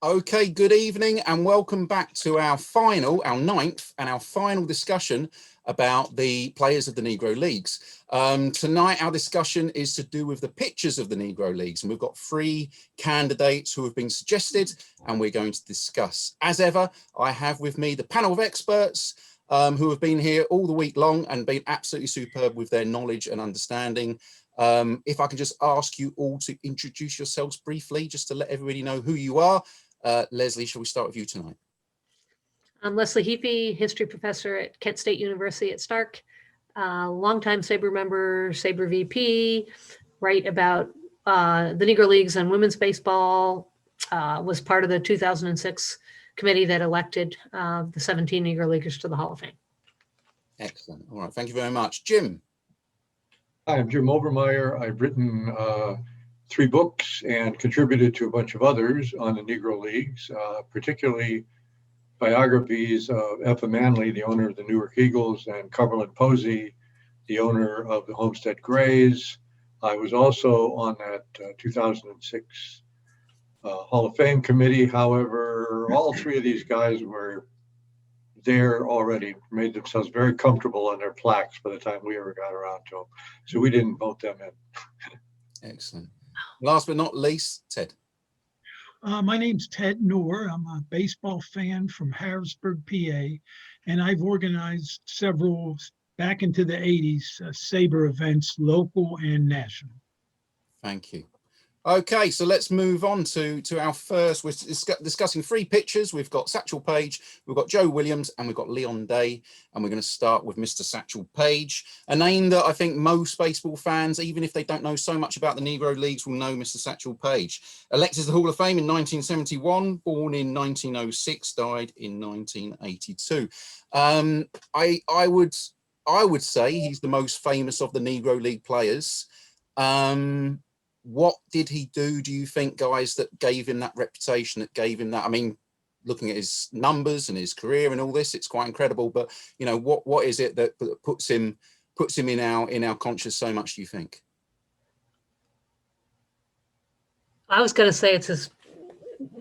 Okay, good evening and welcome back to our ninth and our final discussion about the players of the Negro Leagues. Tonight, our discussion is to do with the pictures of the Negro Leagues, and we've got 3 candidates who have been suggested, and we're going to discuss. As ever, I have with me the panel of experts who have been here all the week long and been absolutely superb with their knowledge and understanding. If I can just ask you all to introduce yourselves briefly, just to let everybody know who you are. Leslie, shall we start with you tonight? I'm Leslie Heaphy, history professor at Kent State University at Stark, longtime SABR member, SABR VP, write about the Negro Leagues and women's baseball, was part of the 2006 committee that elected the 17 Negro Leaguers to the Hall of Fame. Excellent. All right, thank you very much. Jim. Hi, I'm Jim Overmyer. I've written 3 books and contributed to a bunch of others on the Negro Leagues, particularly biographies of Effa Manley, the owner of the Newark Eagles, and Cumberland Posey, the owner of the Homestead Grays. I was also on that 2006 Hall of Fame committee. However, all 3 of these guys were there already, made themselves very comfortable on their plaques by the time we ever got around to them. So we didn't vote them in. Excellent. Last but not least, Ted. My name's Ted Knorr. I'm a baseball fan from Harrisburg, PA, and I've organized several, back into the 80s, SABR events, local and national. Thank you. Okay, so let's move on to our first. We're discussing 3 pictures. We've got Satchel Paige, we've got Joewilliams, and we've got Leonday. And we're going to start with Mr. Satchel Paige, a name that I think most baseball fans, even if they don't know so much about the Negro Leagues, will know Mr. Satchel Paige. Elected to the Hall of Fame in 1971, born in 1906, died in 1982. I would say he's the most famous of the Negro League players. What did he do you think, guys, that gave him that reputation, that gave him that? I mean, looking at his numbers and his career and all this, it's quite incredible. But you know, what is it that puts him in our conscious so much, do you think? I was going to say it's his,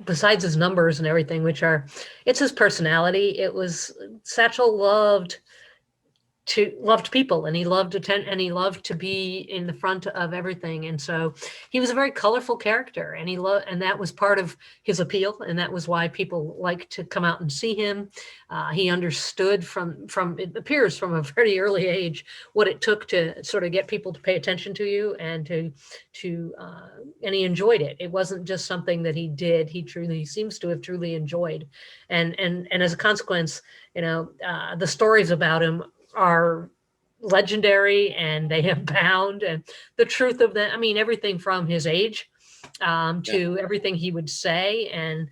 besides his numbers and everything, it's his personality. It was, Satchel loved people, and he loved to be in the front of everything. And so he was a very colorful character, and and that was part of his appeal. And that was why people liked to come out and see him. He understood from it appears from a very early age, what it took to sort of get people to pay attention to you, and and he enjoyed it. It wasn't just something that he did. He seems to have truly enjoyed. And as a consequence, the stories about him are legendary, and they abound. And the truth of that, I mean, everything from his age to everything he would say, and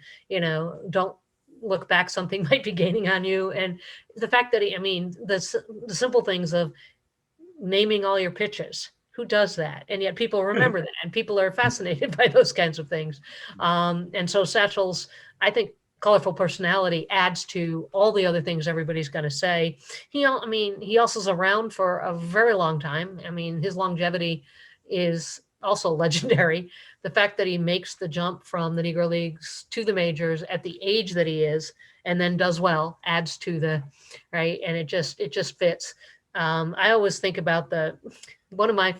don't look back, something might be gaining on you. And the fact that the simple things of naming all your pitches, who does that? And yet people remember that, and people are fascinated by those kinds of things. And so Satchel's, I think, colorful personality adds to all the other things everybody's going to say. He also is around for a very long time. I mean, his longevity is also legendary. The fact that he makes the jump from the Negro Leagues to the majors at the age that he is, and then does well, adds to the right. And it just fits. I always think about one of my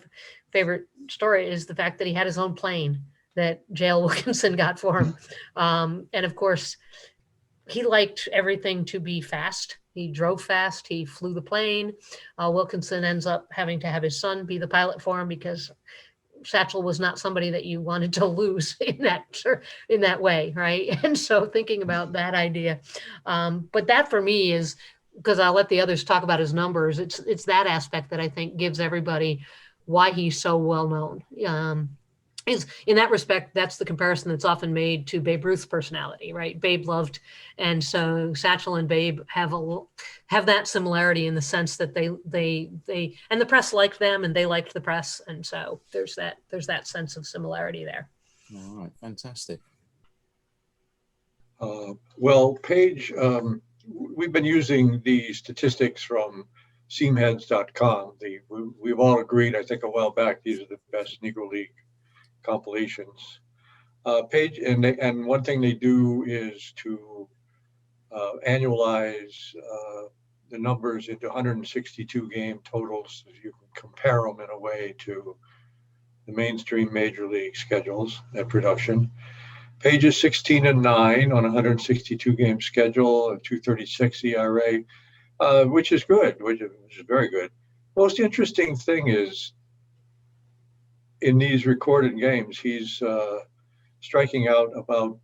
favorite story is the fact that he had his own plane that J.L. Wilkinson got for him. And of course, he liked everything to be fast. He drove fast. He flew the plane. Wilkinson ends up having to have his son be the pilot for him, because Satchel was not somebody that you wanted to lose in that way, right? And so thinking about that idea, but that for me is, because I'll let the others talk about his numbers, it's that aspect that I think gives everybody why he's so well known. Is in that respect, that's the comparison that's often made to Babe Ruth's personality, right? Babe loved, and so Satchel and Babe have that similarity in the sense that they and the press liked them, and they liked the press, and so there's that sense of similarity there. All right, fantastic. Well, Paige, we've been using the statistics from seamheads.com. We've all agreed, I think, a while back, these are the best Negro League compilations. Paige, and one thing they do is to annualize the numbers into 162 game totals, so you can compare them in a way to the mainstream major league schedules and production. Paige is 16-9 on a 162 game schedule, a 2.36 ERA, which is good, which is very good. Most interesting thing is in these recorded games, he's striking out about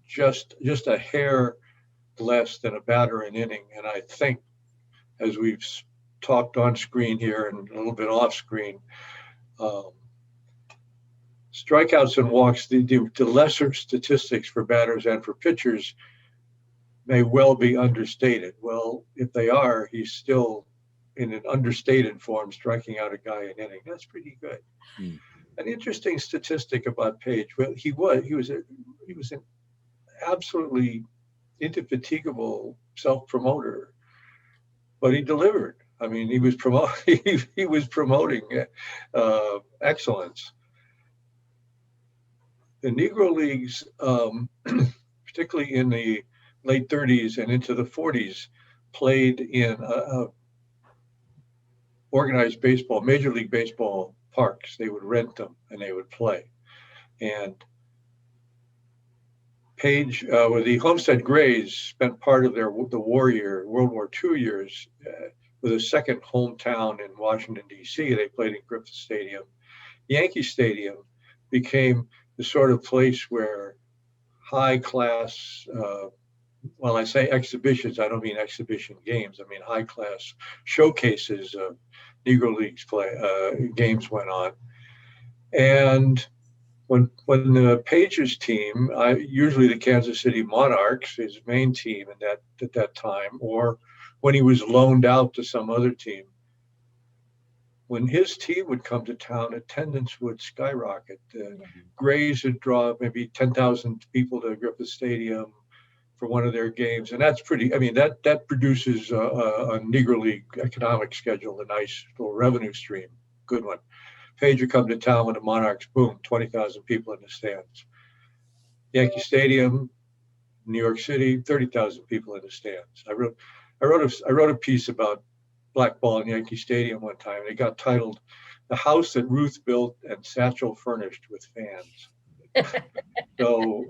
just a hair less than a batter an inning. And I think, as we've talked on screen here and a little bit off screen, strikeouts and walks, the lesser statistics for batters and for pitchers may well be understated. Well, if they are, he's still in an understated form, striking out a guy an inning. That's pretty good. An interesting statistic about Paige. Well, he was an absolutely indefatigable self-promoter, but he delivered. I mean, he was promoting excellence. The Negro Leagues, particularly in the late 30s and into the 40s, played in organized baseball, Major League Baseball parks. They would rent them and they would play. And Paige, with the Homestead Grays, spent part of the World War II years with a second hometown in Washington, D.C. They played in Griffith Stadium. Yankee Stadium became the sort of place where high class, well, I say exhibitions, I don't mean exhibition games, I mean high class showcases of Negro Leagues games went on. And when the Paige's team, usually the Kansas City Monarchs, his main team at that time, or when he was loaned out to some other team, when his team would come to town, attendance would skyrocket. Grays would draw maybe 10,000 people to Griffith Stadium for one of their games. And that's pretty, I mean, that produces a Negro League economic schedule, a nice little revenue stream, good one. Paige would come to town with the Monarchs, boom, 20,000 people in the stands. Yankee Stadium, New York City, 30,000 people in the stands. I wrote a piece about blackball in Yankee Stadium one time. It got titled "The House That Ruth Built and Satchel Furnished with Fans." So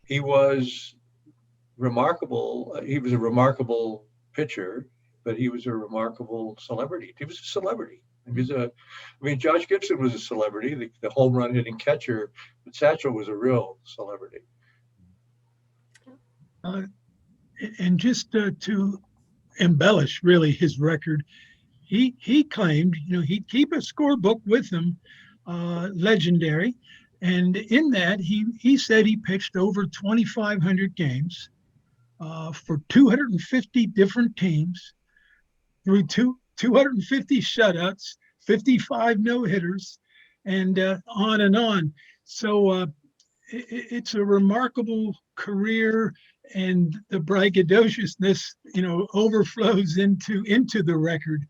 he was remarkable. He was a remarkable pitcher, but he was a remarkable celebrity. He was a celebrity. Josh Gibson was a celebrity, the home run hitting catcher, but Satchel was a real celebrity. And just to embellish really his record, he claimed, he'd keep a scorebook with him, legendary, and in that he said he pitched over 2,500 games for 250 different teams through 250 shutouts, 55 no-hitters, and on and on. So it's a remarkable career, and the braggadociousness, overflows into the record.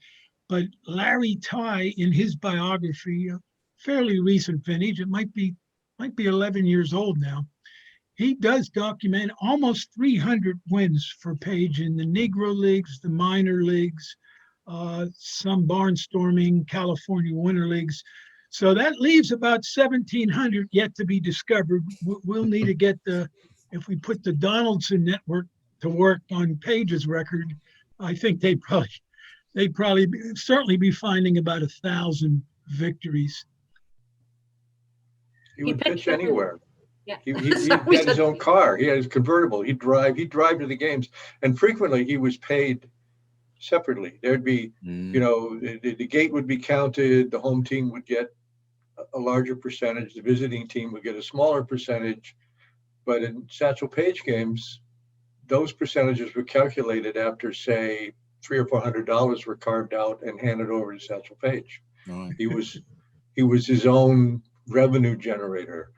But Larry Tye, in his biography, a fairly recent vintage, it might be 11 years old now, he does document almost 300 wins for Paige in the Negro Leagues, the minor leagues, some barnstorming California Winter Leagues. So that leaves about 1,700 yet to be discovered. We'll need to get if we put the Donaldson Network to work on Paige's record, I think they'd probably certainly be finding about 1,000 victories. He would pitch anywhere. Yeah. He had his own car. He had his convertible. He'd drive to the games, and frequently he was paid separately. There'd be, the gate would be counted. The home team would get a larger percentage. The visiting team would get a smaller percentage. But in Satchel Paige games, those percentages were calculated after, say, $300 or $400 were carved out and handed over to Satchel Paige. Right. He was his own revenue generator.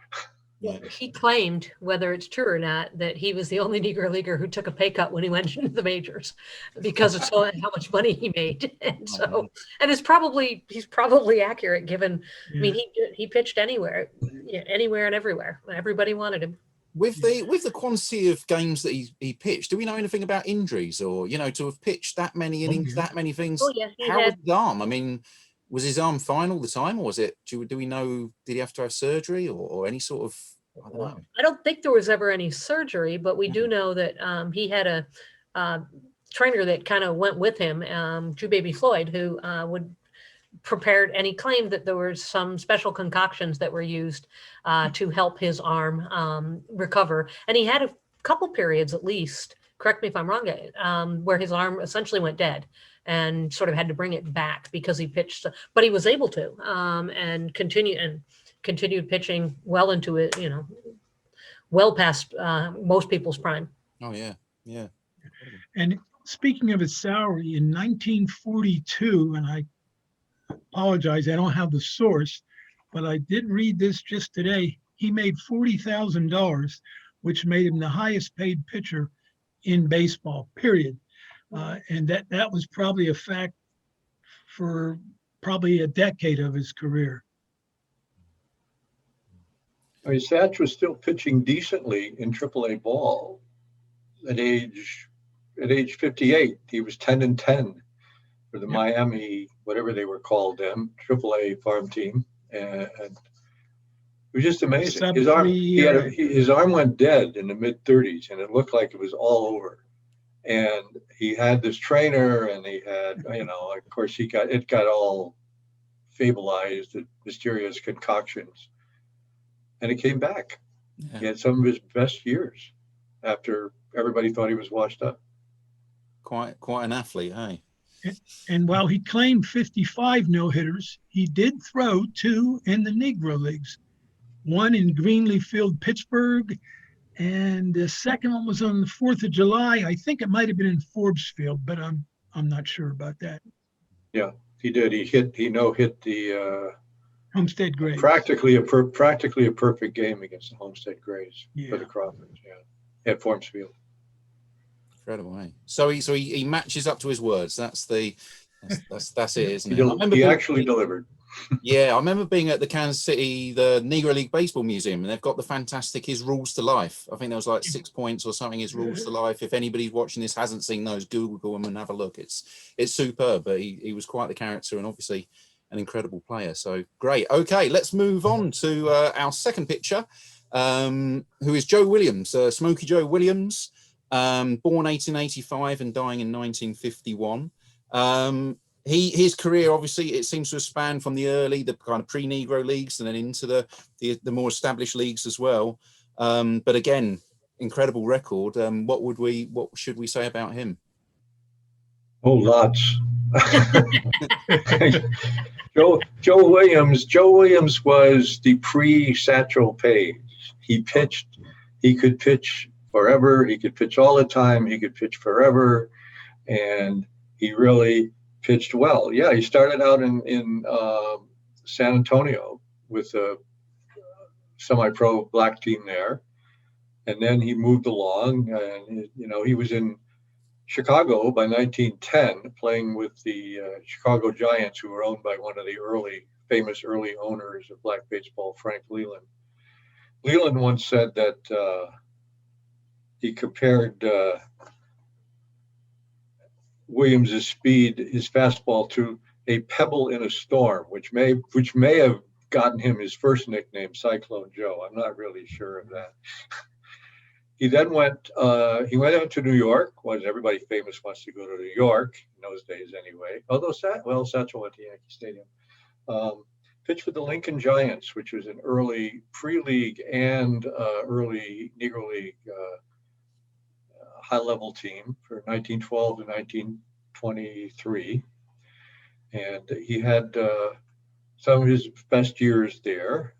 Yeah. He claimed, whether it's true or not, that he was the only Negro leaguer who took a pay cut when he went into the majors because of how much money he made. And so, and he's probably accurate given, I mean, he pitched anywhere and everywhere. Everybody wanted him. With the quantity of games that he pitched, do we know anything about injuries, or to have pitched that many innings, that many things? Oh yeah, how was his arm? I mean, was his arm fine all the time, or was it? Do we know? Did he have to have surgery or any sort of? I don't know. I don't think there was ever any surgery, but we do know that he had a trainer that kind of went with him, Drew Baby Floyd, who would prepared, and he claimed that there were some special concoctions that were used to help his arm recover. And he had a couple periods, at least, correct me if I'm wrong, where his arm essentially went dead and sort of had to bring it back because he pitched, but he was able to and continued pitching well into it, well past most people's prime. Oh yeah, yeah. And speaking of his salary, in 1942, and I apologize, I don't have the source, but I did read this just today. He made $40,000, which made him the highest paid pitcher in baseball, period. And that was probably a fact for probably a decade of his career. I mean, Satch was still pitching decently in AAA ball at age 58. He was 10-10 for the Miami, whatever they were called then, AAA farm team, and it was just amazing. His arm went dead in the mid-30s, and it looked like it was all over. And he had this trainer, and he had, of course, it got all fableized, the mysterious concoctions, and he came back. Yeah. He had some of his best years after everybody thought he was washed up. Quite an athlete, hey. And while he claimed 55 no-hitters, he did throw 2 in the Negro Leagues. One in Greenleaf Field, Pittsburgh, and the second one was on the 4th of July. I think it might have been in Forbes Field, but I'm not sure about that. Yeah, he did. He no-hit the Homestead Grays. Practically a perfect game against the Homestead Grays for the Crawfords. Yeah, at Forbes Field. Incredible, eh? So he matches up to his words. That's it, isn't it? He actually delivered. Yeah, I remember being at the Kansas City, the Negro League Baseball Museum, and they've got the fantastic His Rules to Life. I think there was like 6 points or something, His Rules to Life. If anybody watching this hasn't seen those, Google them and have a look. It's superb, but he was quite the character and obviously an incredible player. So great. Okay, let's move on to our second pitcher, who is Joewilliams, Smokey Joewilliams, born 1885 and dying in 1951. His career, obviously, it seems to have spanned from the kind of pre-Negro leagues and then into the more established leagues as well. But again, incredible record. What should we say about him? Oh, lots. Joewilliams was the pre-Satchel Paige. He could pitch forever. He could pitch all the time. He could pitch forever. And he really pitched well. Yeah, he started out in San Antonio with a semi-pro black team there. And then he moved along and, he was in Chicago by 1910, playing with the Chicago Giants, who were owned by one of the famous early owners of black baseball, Frank Leland. Leland once said that he compared Williams's speed, his fastball, to a pebble in a storm, which may have gotten him his first nickname, Cyclone Joe. I'm not really sure of that. He then went out to New York. Everybody famous wants to go to New York in those days anyway. Although Satchel went to Yankee Stadium. Pitched for the Lincoln Giants, which was an early pre-league and early Negro League high-level team for 1912 to 1923. And he had some of his best years there,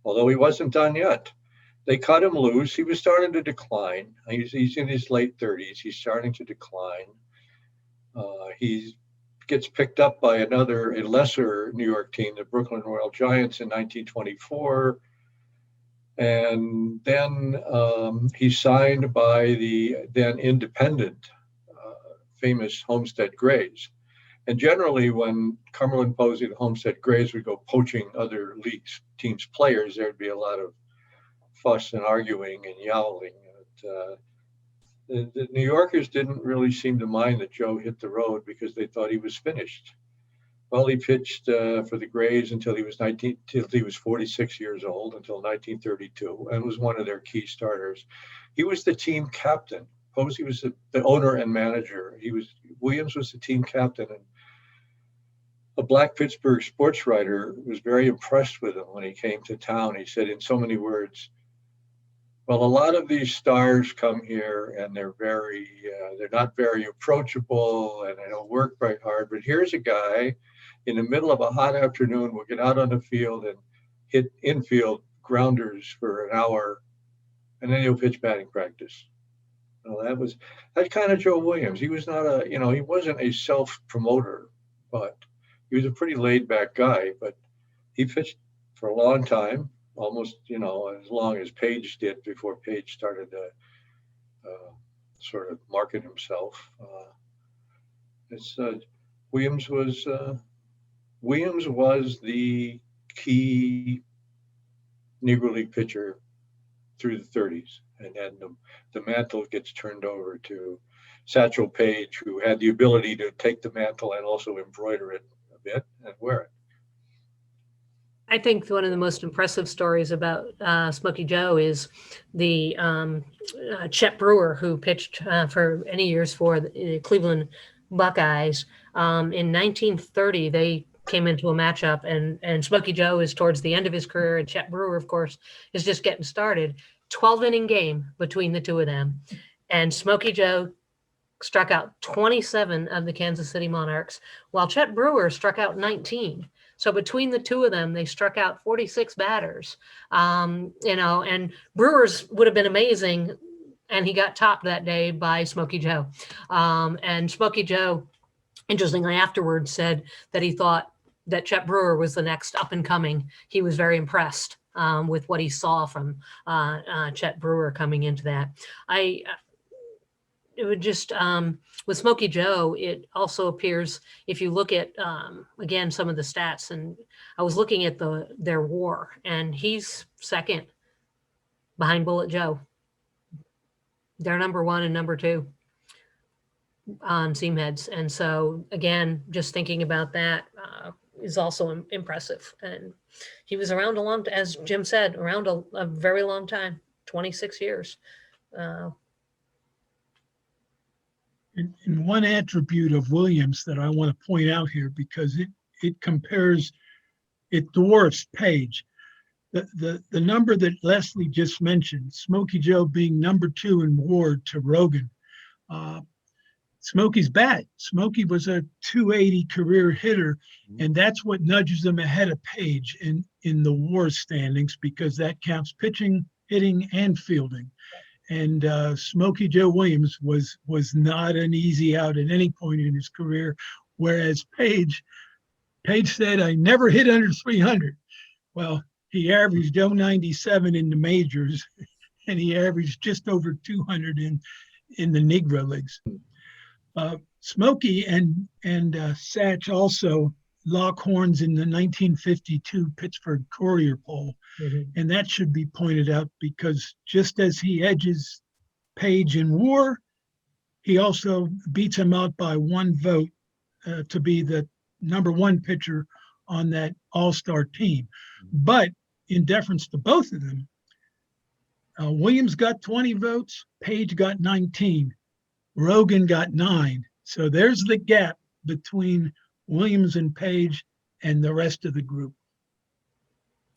although he wasn't done yet. They cut him loose. He was starting to decline. He's in his late 30s. He's starting to decline. He gets picked up by a lesser New York team, the Brooklyn Royal Giants, in 1924. And then he signed by the then independent, famous Homestead Grays. And generally, when Cumberland Posey, the Homestead Grays, would go poaching other leagues teams' players, there'd be a lot of fuss and arguing and yowling. The New Yorkers didn't really seem to mind that Joe hit the road because they thought he was finished. Well, he pitched for the Grays until he was 46 years old, until 1932, and was one of their key starters. He was the team captain. Posey was the owner and manager. Williams was the team captain, and a black Pittsburgh sports writer was very impressed with him when he came to town. He said in so many words, well, a lot of these stars come here and they're not very approachable and they don't work very hard. But here's a guy in the middle of a hot afternoon will get out on the field and hit infield grounders for an hour, and then he'll pitch batting practice. Well, that's kind of Joewilliams. He was not he wasn't a self-promoter, but he was a pretty laid-back guy. But he pitched for a long time, almost, as long as Paige did before Paige started to sort of market himself. Williams was the key Negro League pitcher through the 30s. And then the mantle gets turned over to Satchel Paige, who had the ability to take the mantle and also embroider it a bit and wear it. I think one of the most impressive stories about Smokey Joe is the Chet Brewer, who pitched for many years for the Cleveland Buckeyes. In 1930, they came into a matchup, and Smokey Joe is towards the end of his career, and Chet Brewer, of course, is just getting started. 12-inning game between the two of them, and Smokey Joe struck out 27 of the Kansas City Monarchs, while Chet Brewer struck out 19. So between the two of them, they struck out 46 batters. And Brewer's would have been amazing, and he got topped that day by Smokey Joe. And Smokey Joe, interestingly, afterwards said that he thought that Chet Brewer was the next up and coming. He was very impressed with what he saw from Chet Brewer coming into that. It would just, with Smokey Joe, it also appears, if you look at, again, some of the stats, and I was looking at their WAR, and he's second behind Bullet Joe. They're number one and number two on seam heads. And so, again, just thinking about that is also impressive. And he was around as Jim said, around a very long time, 26 years. And one attribute of Williams that I want to point out here, because it dwarfs Paige. The number that Leslie just mentioned, Smokey Joe being number 2 in WAR to Rogan. Smokey's bat. Smokey was a 280 career hitter, and that's what nudges him ahead of Paige in the WAR standings, because that counts pitching, hitting, and fielding. And Smokey Joewilliams was not an easy out at any point in his career, whereas Paige said, I never hit under 300. Well, he averaged 097 in the majors, and he averaged just over 200 in the Negro Leagues. Smokey and Satch also lock horns in the 1952 Pittsburgh Courier poll. Mm-hmm. And that should be pointed out, because just as he edges Paige in WAR, he also beats him out by 1 vote to be the number 1 pitcher on that all-star team. But in deference to both of them, Williams got 20 votes, Paige got 19, Rogan got 9. So there's the gap between Williams and Paige and the rest of the group.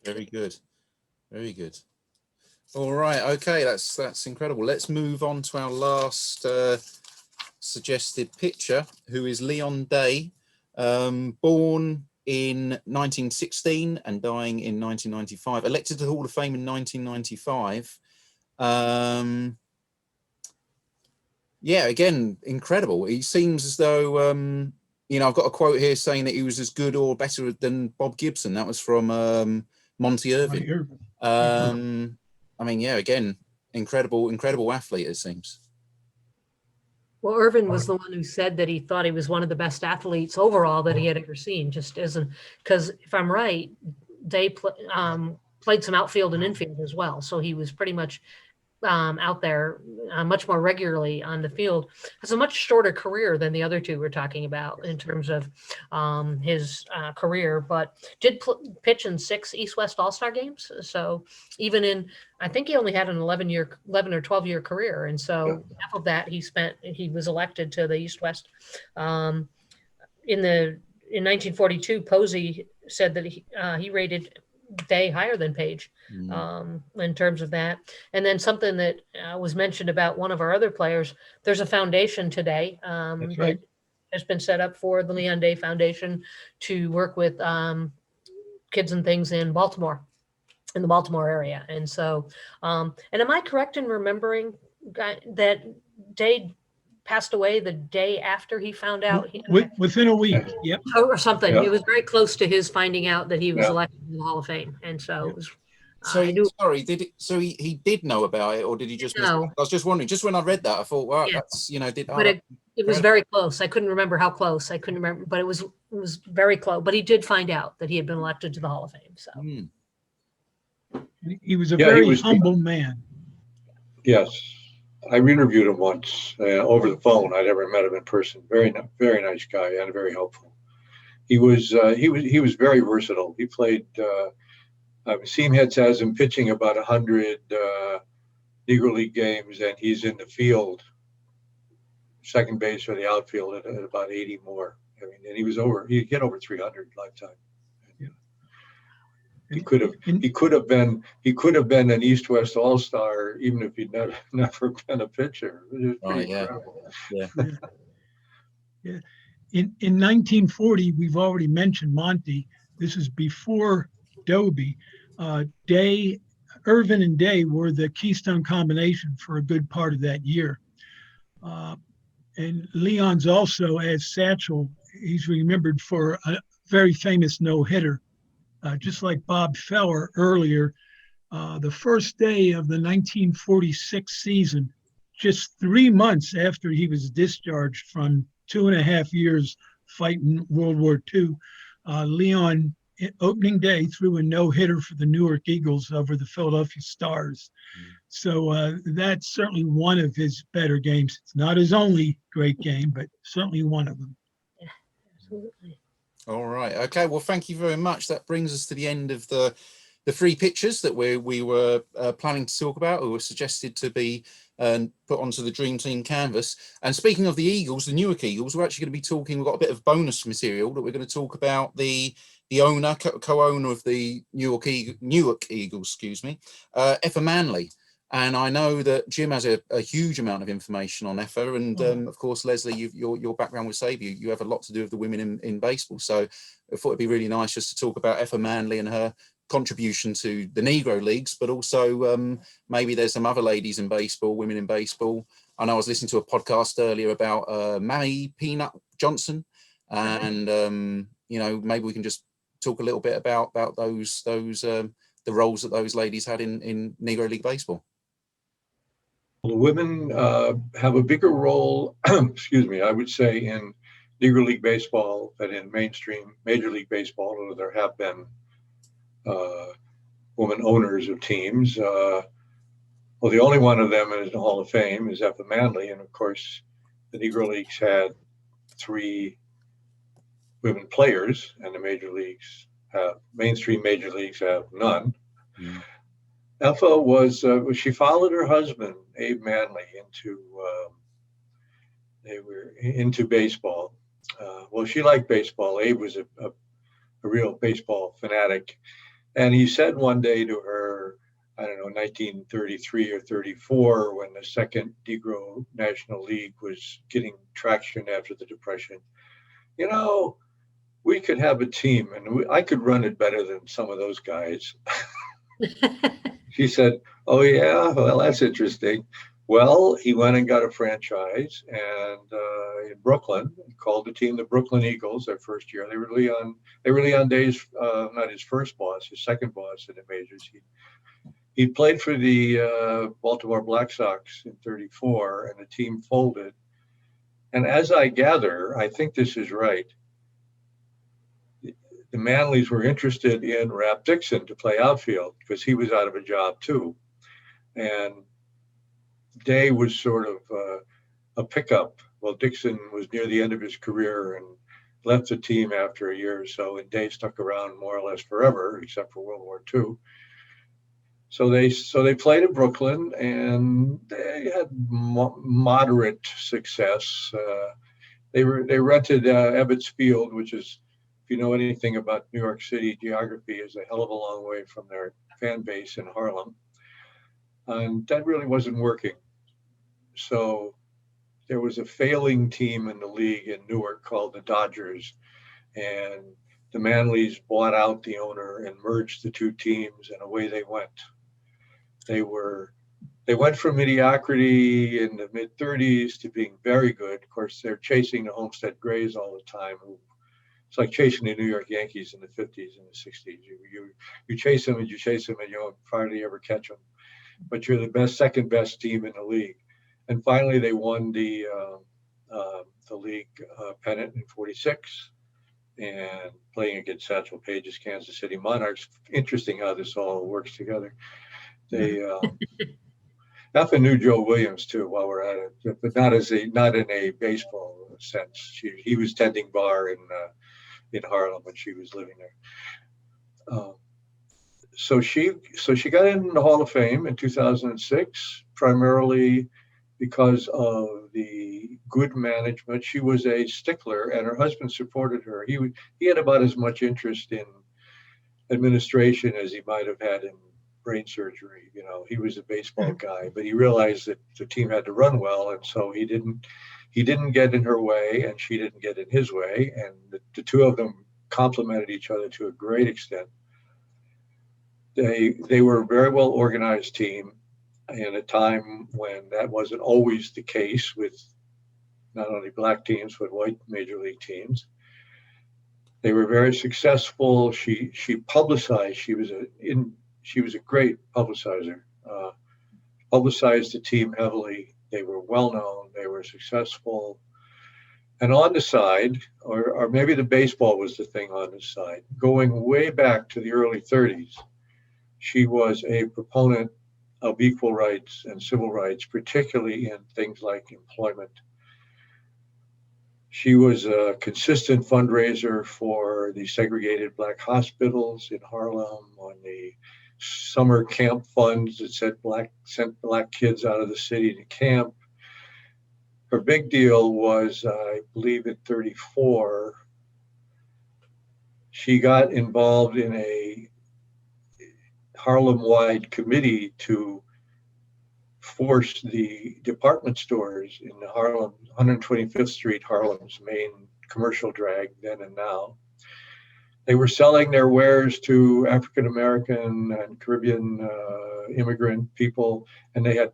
Very good. Very good. All right. Okay. That's incredible. Let's move on to our last suggested pitcher, who is Leonday, born in 1916 and dying in 1995, elected to the Hall of Fame in 1995. Yeah, again, incredible. He seems as though, I've got a quote here saying that he was as good or better than Bob Gibson. That was from Monty Irvin. I mean, yeah, again, incredible athlete, it seems. Well, Irvin was the one who said that he thought he was one of the best athletes overall that he had ever seen, just as because if I'm right, Day played some outfield and infield as well. So he was pretty much out there much more regularly on the field. Has a much shorter career than the other two we're talking about in terms of his career, but did pitch in 6 East-West All-Star games. So even in, I think he only had an 11 or 12-year career. And so half of that he was elected to the East-West. In 1942, Posey said that he rated Day higher than Paige in terms of that. And then something that was mentioned about one of our other players, there's a foundation today that has been set up for the Leonday Foundation to work with kids and things in Baltimore, in the Baltimore area. And so, and am I correct in remembering that Day passed away the day after he found out? Within a week, yep. Or something. Yeah. It was very close to his finding out that he was elected to the Hall of Fame. And so it was. Sorry, he did know about it, or did he just miss it? I was just wondering, just when I read that, I thought, wow, that's, it was very close. I couldn't remember how close. I couldn't remember, but it was very close. But he did find out that he had been elected to the Hall of Fame. So he was a very humble man. Yes. I interviewed him once over the phone. I'd never met him in person. Very nice guy and very helpful. He was very versatile. He played. Seamheads has him pitching about 100 Negro League games, and he's in the field, second base or the outfield at about 80 more. I mean, and he hit over 300 lifetime. He could have been an East-West All-Star even if he'd never been a pitcher. Yeah. In 1940, we've already mentioned Monty. This is before Doby. Irvin and Day were the Keystone combination for a good part of that year. And Leon's also, as Satchel, he's remembered for a very famous no-hitter. Just like Bob Feller earlier, the first day of the 1946 season, just 3 months after he was discharged from 2.5 years fighting World War II, Leon, opening day, threw a no-hitter for the Newark Eagles over the Philadelphia Stars. So that's certainly one of his better games. It's not his only great game, but certainly one of them. Yeah, absolutely. All right. Okay. Well, thank you very much. That brings us to the end of the 3 pictures that we were planning to talk about, or were suggested to be put onto the Dream Team canvas. And speaking of the Eagles, the Newark Eagles, we're actually going to be talking. We've got a bit of bonus material that we're going to talk about the owner, co-owner of the Newark Eagles, Effa Manley. And I know that Jim has a huge amount of information on Effa, and of course, Leslie, your background with SABR, you have a lot to do with the women in baseball. So I thought it'd be really nice just to talk about Effa Manley and her contribution to the Negro Leagues, but also maybe there's some other ladies in baseball, women in baseball. I know I was listening to a podcast earlier about Mammy Peanut Johnson, and maybe we can just talk a little bit about those the roles that those ladies had in Negro League Baseball. The women have a bigger role, I would say, in Negro League Baseball than in mainstream Major League Baseball, although there have been women owners of teams. The only one of them in the Hall of Fame is Effa Manley, and of course, the Negro Leagues had 3 women players, and the Major Leagues mainstream Major Leagues have none. Effa was she followed her husband Abe Manley into baseball. She liked baseball. Abe was a real baseball fanatic, and he said one day to her, I don't know, 1933 or 34, when the second Negro National League was getting traction after the Depression, we could have a team, and I could run it better than some of those guys. She said, "Oh yeah, well, that's interesting." Well, he went and got a franchise, and in Brooklyn, called the team the Brooklyn Eagles. Their first year, they were Leon Day's not his first boss, his second boss in the majors. He played for the Baltimore Black Sox in '34, and the team folded. And as I gather, I think this is right, the Manleys were interested in Rap Dixon to play outfield because he was out of a job too. And Day was sort of a pickup. Well, Dixon was near the end of his career and left the team after a year or so, and Day stuck around more or less forever, except for World War II. So they played in Brooklyn, and they had moderate success. They rented Ebbets Field, which is, if you know anything about New York City geography, is a hell of a long way from their fan base in Harlem. And that really wasn't working. So there was a failing team in the league in Newark called the Dodgers, and the Manleys bought out the owner and merged the two teams, and away they went. They went from mediocrity in the mid-30s to being very good. Of course, they're chasing the Homestead Grays all the time. It's like chasing the New York Yankees in the 50s and the 60s. You chase them and you chase them and you don't hardly ever catch them. But you're the second best team in the league. And finally, they won the league pennant in '46, and playing against Satchel Paige's Kansas City Monarchs. Interesting how this all works together. They Effa knew Joewilliams too while we're at it, but not in a baseball sense. He was tending bar in Harlem when she was living there. So she got in the Hall of Fame in 2006, primarily because of the good management. She was a stickler, and her husband supported her. He had about as much interest in administration as he might have had in brain surgery. You know, he was a baseball guy, but he realized that the team had to run well, and so he didn't get in her way, and she didn't get in his way, and the two of them complemented each other to a great extent. They were a very well organized team in a time when that wasn't always the case with not only black teams but white major league teams. They were very successful. She publicized. She was a great publicizer. Publicized the team heavily. They were well known. They were successful. And on the side, or maybe the baseball was the thing on the side, going way back to the early 30s, she was a proponent of equal rights and civil rights, particularly in things like employment. She was a consistent fundraiser for the segregated black hospitals in Harlem, on the summer camp funds that sent black kids out of the city to camp. Her big deal was, I believe at 34, she got involved in a Harlem-wide committee to force the department stores in the Harlem, 125th Street, Harlem's main commercial drag then and now. They were selling their wares to African-American and Caribbean immigrant people, and they had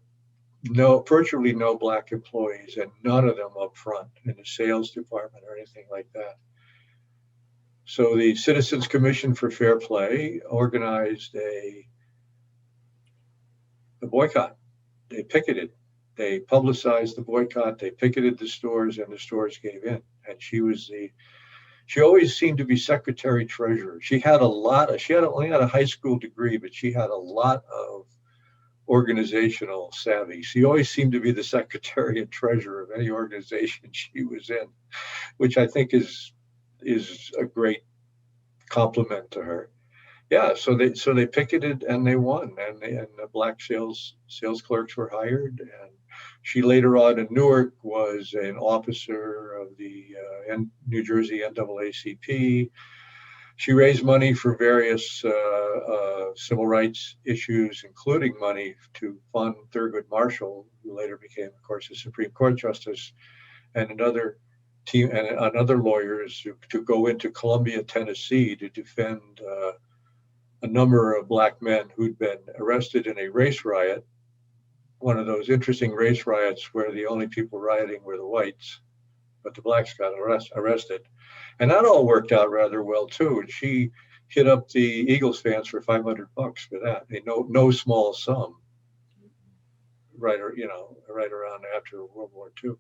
virtually no black employees, and none of them up front in the sales department or anything like that. So the Citizens Commission for Fair Play organized a boycott. They picketed. They publicized the boycott. They picketed the stores, and the stores gave in. And she always seemed to be secretary treasurer. She only had a high school degree, but she had a lot of organizational savvy. She always seemed to be the secretary and treasurer of any organization she was in, which I think is a great compliment to her. Yeah, so they picketed and they won, and the black sales clerks were hired, and she later on in Newark was an officer of the New Jersey NAACP. She raised money for various civil rights issues, including money to fund Thurgood Marshall, who later became, of course, a Supreme Court justice, and another team and other lawyers to go into Columbia, Tennessee, to defend a number of black men who'd been arrested in a race riot, one of those interesting race riots where the only people rioting were the whites, but the blacks got arrested. And that all worked out rather well too. And she hit up the Eagles fans for $500 for that. No small sum. Right around after World War II.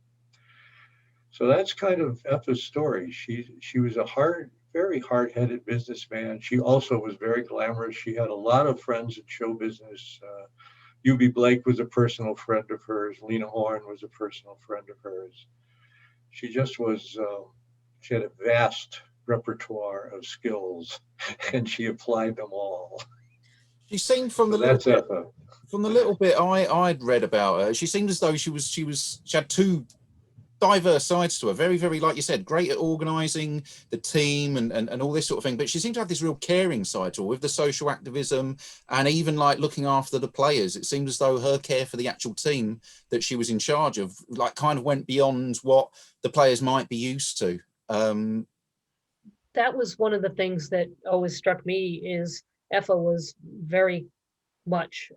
So that's kind of Effa's story. She was a very hard-headed businessman. She also was very glamorous. She had a lot of friends in show business. U.B. Blake was a personal friend of hers. Lena Horne was a personal friend of hers. She just was, she had a vast repertoire of skills, and she applied them all. She seemed from the that's Effa. From the little bit I'd read about her, she seemed as though she had two diverse sides to her. Very, very, like you said, great at organising the team and all this sort of thing. But she seemed to have this real caring side to her with the social activism and even like looking after the players. It seemed as though her care for the actual team that she was in charge of, like, kind of went beyond what the players might be used to. That was one of the things that always struck me is Effa was very much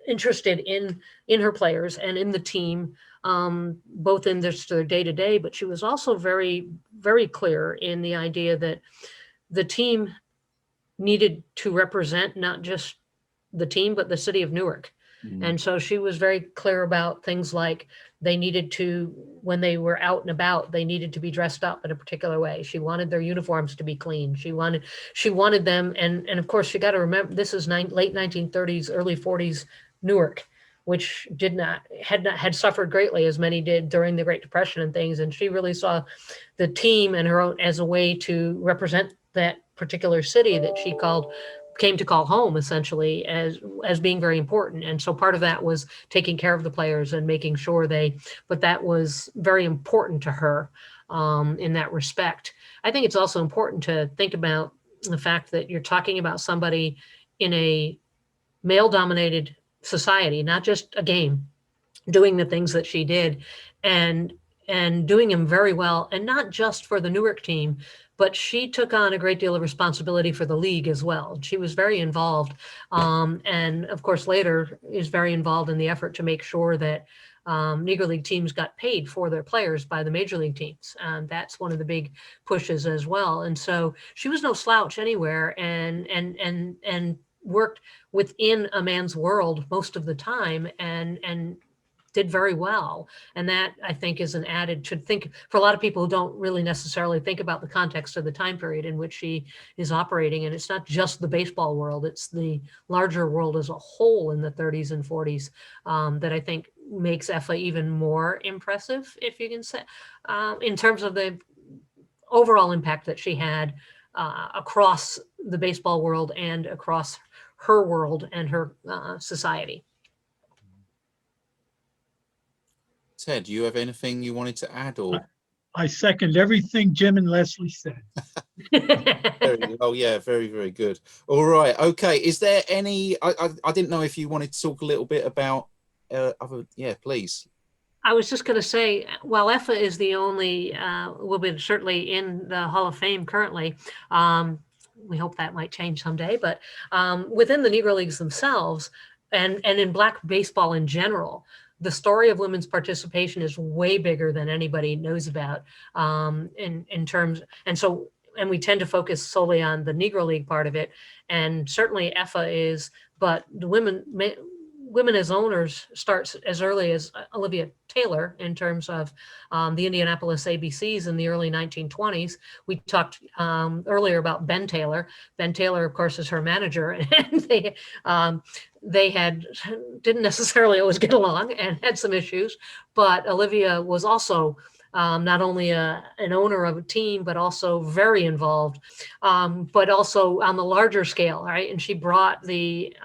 interested in her players and in the team, both in their day-to-day, but she was also very, very clear in the idea that the team needed to represent not just the team, but the city of Newark. And so she was very clear about things like they needed to, when they were out and about, they needed to be dressed up in a particular way. She wanted their uniforms to be clean. She wanted them. And of course, you got to remember, this is late 1930s, early 40s Newark, which had suffered greatly, as many did during the Great Depression and things. And she really saw the team and her own as a way to represent that particular city that she came to call home, essentially, as being very important. And so part of that was taking care of the players and making sure but that was very important to her in that respect. I think it's also important to think about the fact that you're talking about somebody in a male-dominated society, not just a game, doing the things that she did and doing them very well, and not just for the Newark team, but she took on a great deal of responsibility for the league as well. She was very involved, and of course later is very involved in the effort to make sure that Negro League teams got paid for their players by the major league teams. That's one of the big pushes as well. And so she was no slouch anywhere, and worked within a man's world most of the time, and did very well. And that, I think, is an added to think for a lot of people who don't really necessarily think about the context of the time period in which she is operating. And it's not just the baseball world, it's the larger world as a whole in the 30s and 40s that I think makes Effa even more impressive, if you can say, in terms of the overall impact that she had across the baseball world and across her world and her society. Ted, do you have anything you wanted to add? Or I second everything Jim and Leslie said. Oh yeah, very, very good. All right, okay. Is there any? I didn't know if you wanted to talk a little bit about other. Yeah, please. I was just going to say, while Effa is the only, will be certainly in the Hall of Fame currently. We hope that might change someday, but within the Negro Leagues themselves, and in Black baseball in general, the story of women's participation is way bigger than anybody knows about in terms, and we tend to focus solely on the Negro League part of it, and certainly Effa is, but the women as owners starts as early as Olivia Taylor in terms of the Indianapolis ABCs in the early 1920s. We talked earlier about Ben Taylor. Ben Taylor, of course, is her manager, and they didn't necessarily always get along and had some issues, but Olivia was also not only an owner of a team, but also very involved, but also on the larger scale, right? And she brought the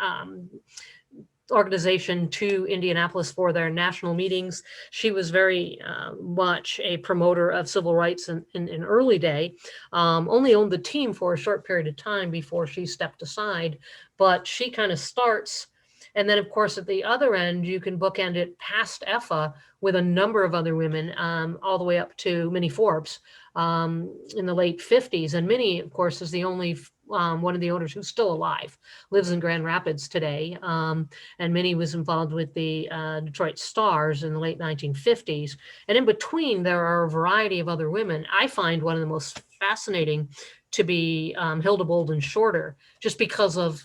organization to Indianapolis for their national meetings. She was very much a promoter of civil rights in early day, only owned the team for a short period of time before she stepped aside, but she kind of starts. And then, of course, at the other end, you can bookend it past Effa with a number of other women, all the way up to Minnie Forbes in the late 50s. And Minnie, of course, is the only one of the owners who's still alive, lives in Grand Rapids today. And Minnie was involved with the Detroit Stars in the late 1950s. And in between, there are a variety of other women. I find one of the most fascinating to be Hilda Bolden Shorter, just because of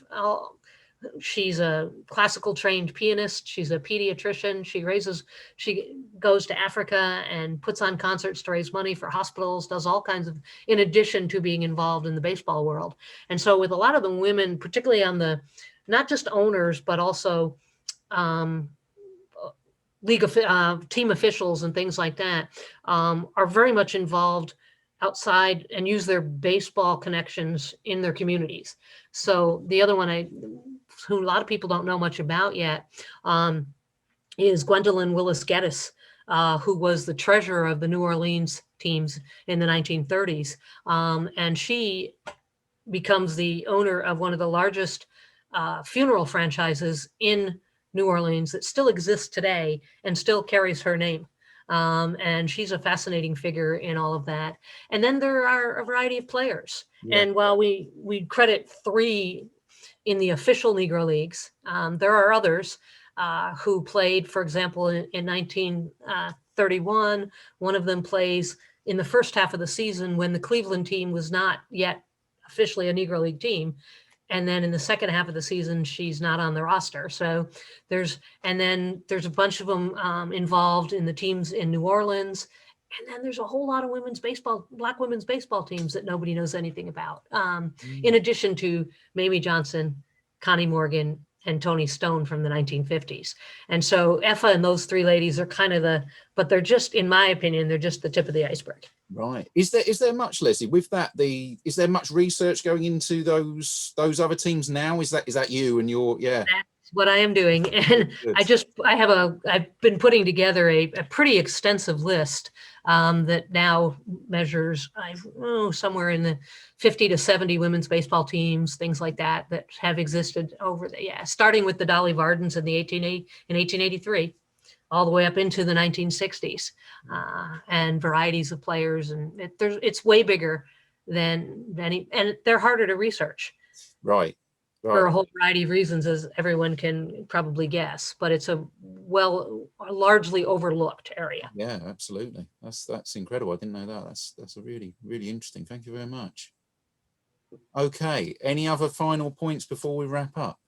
she's a classical trained pianist. She's a pediatrician. She goes to Africa and puts on concerts to raise money for hospitals, does all kinds of, in addition to being involved in the baseball world. And so with a lot of the women, particularly on the, not just owners, but also team officials and things like that, are very much involved outside and use their baseball connections in their communities. So the other one who a lot of people don't know much about yet, is Gwendolyn Willis Geddes, who was the treasurer of the New Orleans teams in the 1930s. And she becomes the owner of one of the largest funeral franchises in New Orleans that still exists today and still carries her name. And she's a fascinating figure in all of that. And then there are a variety of players. Yeah. And while we credit 3 in the official Negro Leagues, there are others who played, for example, in 1931. One of them plays in the first half of the season when the Cleveland team was not yet officially a Negro League team. And then in the second half of the season, she's not on the roster. So there's a bunch of them involved in the teams in New Orleans. And then there's a whole lot of Black women's baseball teams that nobody knows anything about. In addition to Mamie Johnson, Connie Morgan, and Toni Stone from the 1950s. And so Effa and those 3 ladies are kind of but they're just, in my opinion, they're just the tip of the iceberg. Right. Is there much, Leslie, with that, is there much research going into those other teams now? Is that you and your, yeah. That's what I am doing. And I've been putting together a pretty extensive list that now measures somewhere in the 50 to 70 women's baseball teams, things like that have existed starting with the Dolly Vardens in 1883, all the way up into the 1960s, and varieties of players. And it's way bigger than any, and they're harder to research. Right. For a whole variety of reasons, as everyone can probably guess, but it's a largely overlooked area. Yeah, absolutely. That's incredible. I didn't know that. That's a really, really interesting. Thank you very much. Okay. Any other final points before we wrap up?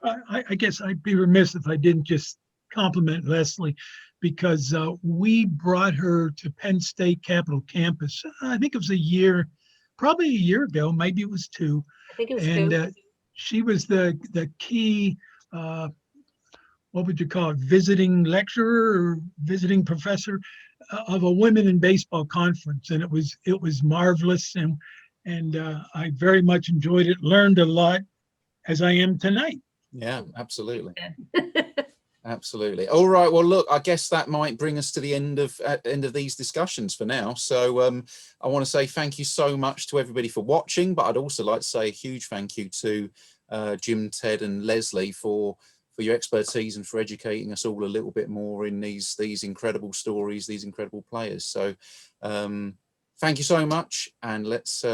I guess I'd be remiss if I didn't just compliment Leslie, because we brought her to Penn State Capitol campus. I think it was probably a year ago, maybe it was 2. I think it was 2. She was the key, what would you call it, visiting lecturer or visiting professor of a women in baseball conference. And it was marvelous. And I very much enjoyed it, learned a lot, as I am tonight. Yeah, absolutely. Absolutely. All right. Well, look, I guess that might bring us to the end of these discussions for now. So I want to say thank you so much to everybody for watching, but I'd also like to say a huge thank you to Jim, Ted and Leslie for your expertise and for educating us all a little bit more in these incredible stories, these incredible players. So thank you so much, and let's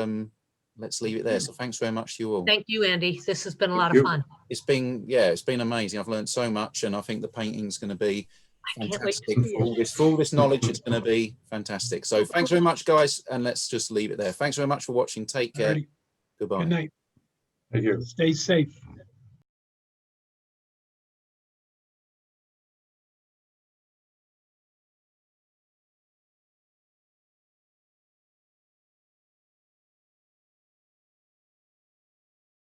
leave it there. So thanks very much to you all. Thank you, Andy. This has been a lot of fun. It's been amazing. I've learned so much, and I think the painting's going to be fantastic. For all this knowledge, it's going to be fantastic. So thanks very much, guys, and let's just leave it there. Thanks very much for watching. Take care. Alrighty. Goodbye. Good night. Thank you. Stay safe.